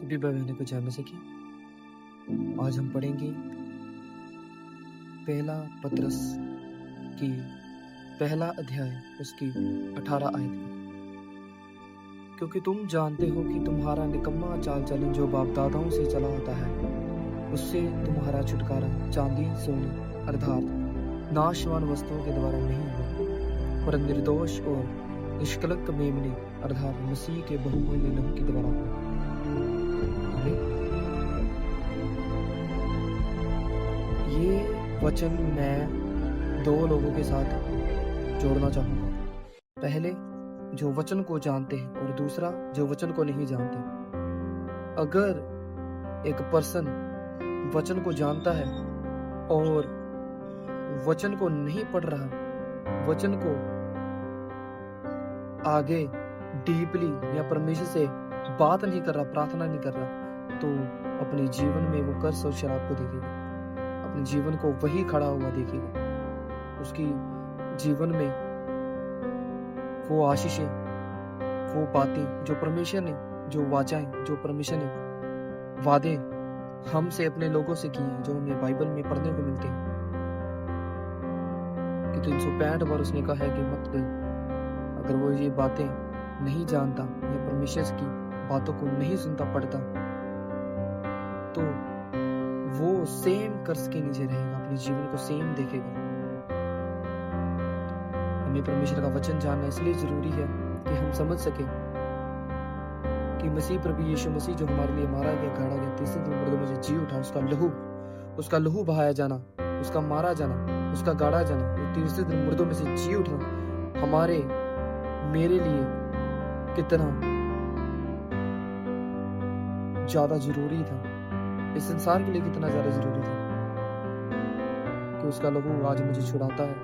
सभी भाई बहनों को जय मसीह की। आज हम पढ़ेंगे पहला पतरस की पहला अध्याय उसकी 18 आयत में। क्योंकि तुम जानते हो कि तुम्हारा निकम्मा चाल चलन जो बाप दादाओं से चला आता है, उससे तुम्हारा छुटकारा चांदी सोने अर्थात नाशवान वस्तुओं के द्वारा नहीं हुआ, पर निर्दोष और निष्कलंक मेमने अर्थात मसीह के बहुमूल्य लहू के द्वारा हुआ। ये वचन मैं दो लोगों के साथ जोड़ना चाहूंगा। पहले जो वचन को जानते हैं और दूसरा जो वचन को नहीं जानते। अगर एक पर्सन वचन को जानता है और वचन को नहीं पढ़ रहा, वचन को आगे डीपली या परमेश्वर से बात नहीं कर रहा, प्रार्थना नहीं कर रहा, तो अपने जीवन में वो कर्स और शराब को देखेगा, अपने जीवन को वही खड़ा हुआ देखेगा। उसकी जीवन में वो आशीषें, वो बातें जो परमेश्वर ने, जो वाचाएं, जो परमेश्वर ने वादे हमसे अपने लोगों से किए हैं, जो हमें बाइबल में पढ़ने को मिलते हैं कि 365 बार उसने कहा है कि मत दे। अगर वो ये बातें नहीं जानता या परमेश्वर की बातों को नहीं सुनता पढ़ता, तो वो सेम कर्ज के नीचे रहेगा, अपने जीवन को सेम देखेगा। हमें परमेश्वर का वचन जानना इसलिए जरूरी है कि हम समझ सके कि मसीह प्रभु यीशु मसीह जो हमारे लिए मारा गया, गाड़ा गया, तीसरे दिन मुर्दों में से जी उठा, उसका लहू बहाया जाना, उसका मारा जाना, उसका गाड़ा जाना, वो तीसरे दिन मुर्दों में से जी उठना हमारे मेरे लिए कितना ज्यादा जरूरी था, इस संसार के लिए कितना ज्यादा जरूरी था कि उसका लहू आज मुझे छुड़ाता है,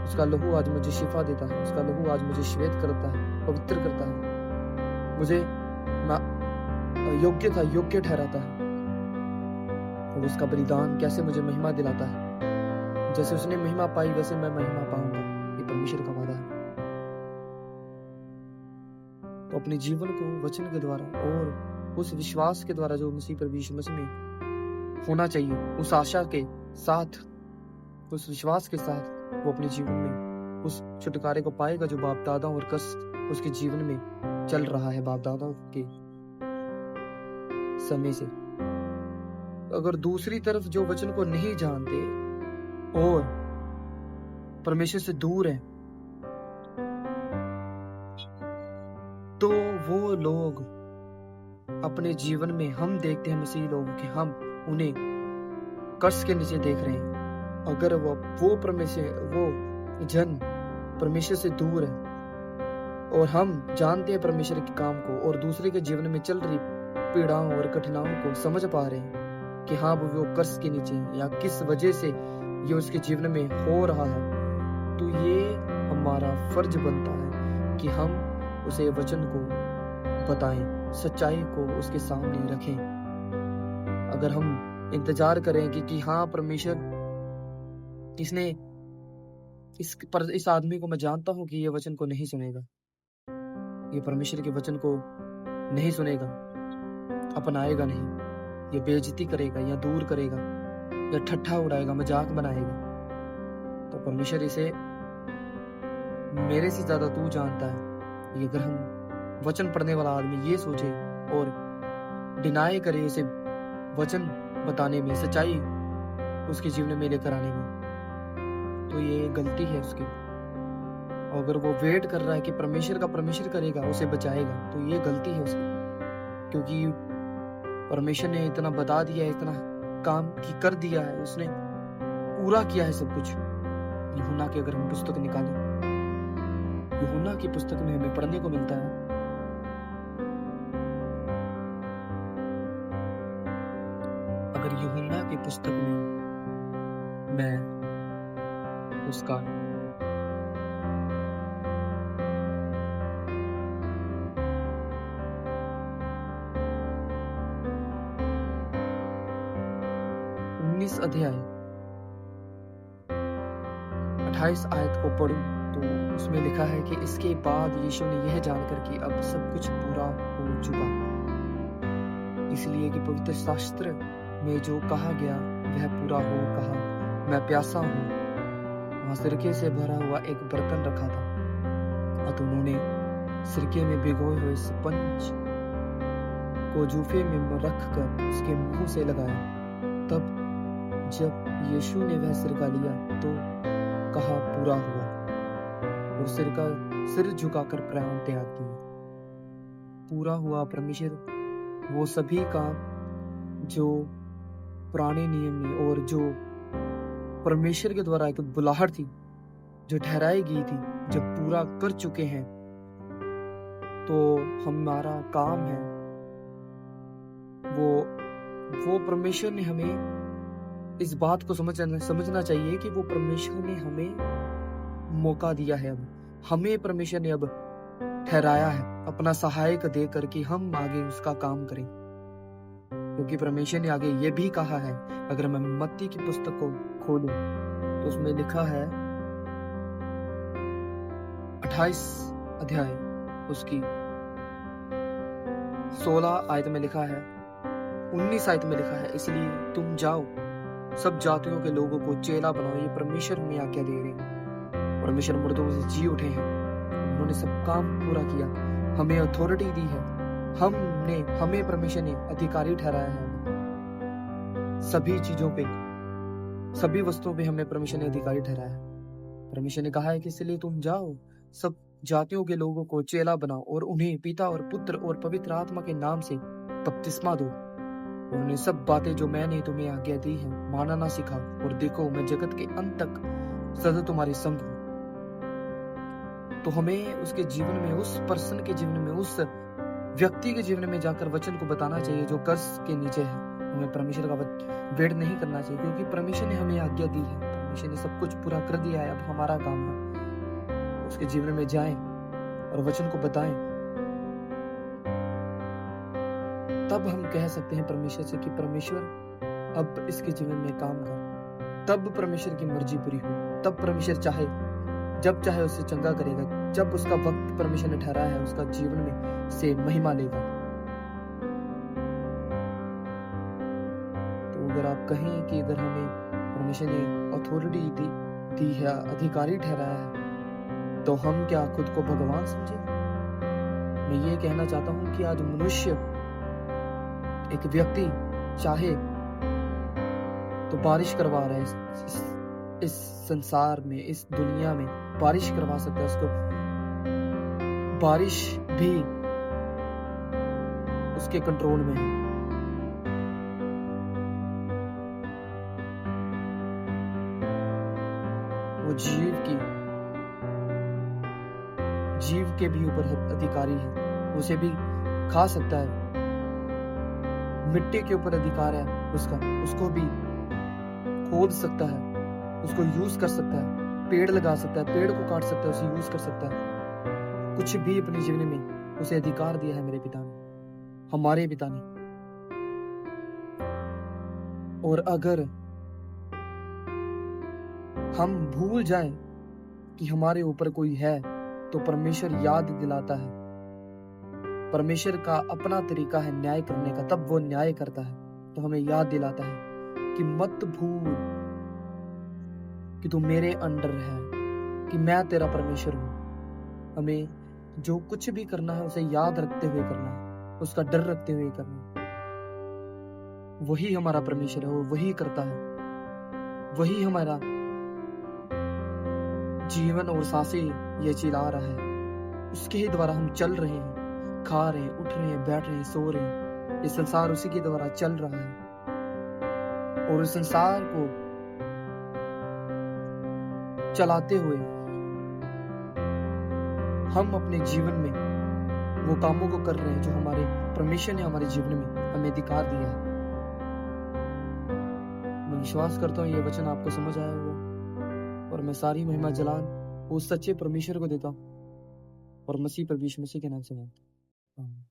उसका लहू आज मुझे शिफा देता है, उसका लहू आज मुझे श्वेत करता है, पवित्र करता है, मुझे योग्य ठहराता है। और उसका बलिदान कैसे मुझे महिमा दिलाता है, जैसे उसने महिमा पाई वैसे मैं महिमा पाऊंगा, ये परमेश्वर का वादा है। तो अपने जीवन को वचन के द्वारा और उस विश्वास के द्वारा जो मसीह प्रभु यीशु मसीह में होना चाहिए, उस आशा के साथ, उस विश्वास के साथ वो अपने जीवन में उस छुटकारे को पाएगा जो बाप दादा और कष्ट उसके जीवन में चल रहा है, बाप दादा के समय से। अगर दूसरी तरफ जो वचन को नहीं जानते और परमेश्वर से दूर है, तो वो लोग अपने जीवन में, हम देखते हैं मसीह लोगों के, हम उन्हें कर्ज के नीचे देख रहे हैं। अगर वो परमेश्वर, वो जन परमेश्वर से दूर है और हम जानते हैं परमेश्वर के काम को और दूसरे के जीवन में चल रही पीड़ाओं और कठिनाइयों को समझ पा रहे हैं कि हाँ वो कर्ज के नीचे या किस वजह से ये उसके जीवन में हो रहा है, तो ये हमारा फर्ज बनता है कि हम उसे वचन को बताएं, सच्चाई को उसके सामने रखें। अगर हम इंतजार करें कि हाँ परमेश्वर इसने इस आदमी को मैं जानता हूं कि ये वचन को नहीं सुनेगा, ये परमेश्वर के वचन को नहीं सुनेगा, अपनाएगा नहीं, ये बेइज्जती करेगा या दूर करेगा या ठट्ठा उड़ाएगा, मजाक बनाएगा, तो परमेश्वर इसे मेरे से ज्यादा तू जानता है। ये अगर हम वचन पढ़ने वाला आदमी ये सोचे और डिनाई करे इसे वचन बताने में, सच्चाई उसके जीवन में लेकर आने में, तो ये गलती है उसकी। और अगर वो वेट कर रहा है कि परमेश्वर करेगा, उसे बचाएगा, तो ये गलती है उसकी, क्योंकि परमेश्वर ने इतना बता दिया है, इतना काम कर दिया है, उसने पूरा किया है सब कुछ। यूहन्ना की अगर हम पुस्तक निकालें, यूहन्ना की पुस्तक में हमें पढ़ने को मिलता है अगर यूहन्ना की पुस्तक में मैं उसका 19 अध्याय 28 आयत को पढ़ूं तो उसमें लिखा है कि इसके बाद यीशु ने यह जानकर कि अब सब कुछ पूरा हो चुका, इसलिए कि पवित्र शास्त्र में जो कहा गया वह पूरा हो। कहा, मैं प्यासा हूँ। वहां सिरके से भरा हुआ एक बर्तन रखा था, अतः उन्होंने सिरके में भिगोए हुए स्पंज को जूफे में रखकर उसके मुंह से लगाया। तब जब यीशु ने वह सिरका लिया तो कहा, पूरा हुआ, और सिर झुकाकर प्राण त्याग दिए। पूरा हुआ परमेश्वर वो सभी काम जो पुराने नियम में और जो परमेश्वर के द्वारा एक बुलाहट थी जो ठहराई गई थी, जब पूरा कर चुके हैं तो हमारा काम है वो परमेश्वर ने हमें इस बात को समझना चाहिए कि वो परमेश्वर ने हमें मौका दिया है। अब हमें परमेश्वर ने अब ठहराया है अपना सहायक देकर कि हम आगे उसका काम करें, क्योंकि परमेश्वर ने आगे ये भी कहा है। अगर मैं मत्ती की पुस्तक को खोलूं तो उसमें लिखा है 28 अध्याय उसकी 16 आयत में लिखा है, 19 आयत में लिखा है, इसलिए तुम जाओ सब जातियों के लोगों को चेला बनाओ। ये परमेश्वर में आज्ञा दे रहे हैं। परमेश्वर मुर्दों से जी उठे हैं, उन्होंने सब काम पूरा किया, हमें अथॉरिटी दी है, हमें परमेश्वर ने अधिकारी ठहराया है। सभी चीजों पे, सभी वस्तुओं पे हमें परमेश्वर ने अधिकारी ठहराया है। परमेश्वर ने कहा है कि इसलिए तुम जाओ सब जातियों के लोगों को चेला बनाओ और उन्हें पिता और पुत्र और पवित्र आत्मा के नाम से बपतिस्मा दो। उन्होंने सब बातें जो मैंने तुम्हें आज्ञा दी है मानना सिखाओ, और देखो मैं जगत के अंत तक सदा तुम्हारे संग हूं। तो हमें उसके जीवन में, उस पर्सन के जीवन में, उस व्यक्ति के जीवन में जाकर वचन को बताना चाहिए जो कर्ज के नीचे है। हमें परमेश्वर का वेट नहीं करना चाहिए, क्योंकि परमेश्वर ने हमें आज्ञा दी है, परमेश्वर ने सब कुछ पूरा कर दिया है। अब हमारा काम है उसके जीवन में जाएं और वचन को बताएं। तब हम कह सकते हैं परमेश्वर से कि परमेश्वर अब इसके जीवन में काम कर। तब परमेश्वर की मर्जी पूरी हो, तब परमेश्वर चाहे जब चाहे उसे चंगा करेगा, जब उसका वक्त परमेश्वर ने ठहराया है उसका जीवन में से महिमा लेगा। तो अगर आप कहें कि अगर हमें परमेश्वर ने अथॉरिटी दी है, अधिकारी ठहराया है, तो हम क्या खुद को भगवान समझे? मैं ये कहना चाहता हूं कि आज मनुष्य, एक व्यक्ति चाहे तो बारिश करवा रहा है इस संसार में, इस दुनिया में बारिश करवा सकता है। उसको बारिश भी उसके कंट्रोल में है। वो जीव के भी ऊपर अधिकारी है, उसे भी खा सकता है। मिट्टी के ऊपर अधिकार है उसका, उसको भी खोद सकता है, उसको यूज कर सकता है, पेड़ लगा सकता है, पेड़ को काट सकता है, उसे यूज कर सकता है। कुछ भी अपने जीवन में उसे अधिकार दिया है मेरे पिता ने, हमारे पिता ने। और अगर हम भूल जाएं कि हमारे ऊपर कोई है तो परमेश्वर याद दिलाता है। परमेश्वर का अपना तरीका है न्याय करने का, तब वो न्याय करता है। तो हमें याद दिलाता है कि मत भूल कि तू मेरे अंडर है, कि मैं तेरा परमेश्वर हूं। हमें जो कुछ भी करना है उसे याद रखते हुए करना है, उसका डर रखते हुए करना है। वही हमारा परमेश्वर है, वो वही करता है, वही हमारा जीवन और सांसें ये चिल्ला रहा है। उसके ही द्वारा हम चल रहे हैं, खा रहे हैं, उठ रहे हैं, बैठ रहे हैं, सो रहे हैं। ये संसार उसी के द्वारा चल रहा है। और इस संसार को चलाते हुए हम अपने जीवन में वो कामों को कर रहे हैं जो हमारे परमेश्वर ने हमारे जीवन में हमें अधिकार दिया है। मैं विश्वास करता हूँ ये वचन आपको समझ आया होगा, और मैं सारी महिमा जलाल उस सच्चे परमेश्वर को देता हूँ और मसीह पर यीशु मसीह के नाम से मांगता हूँ।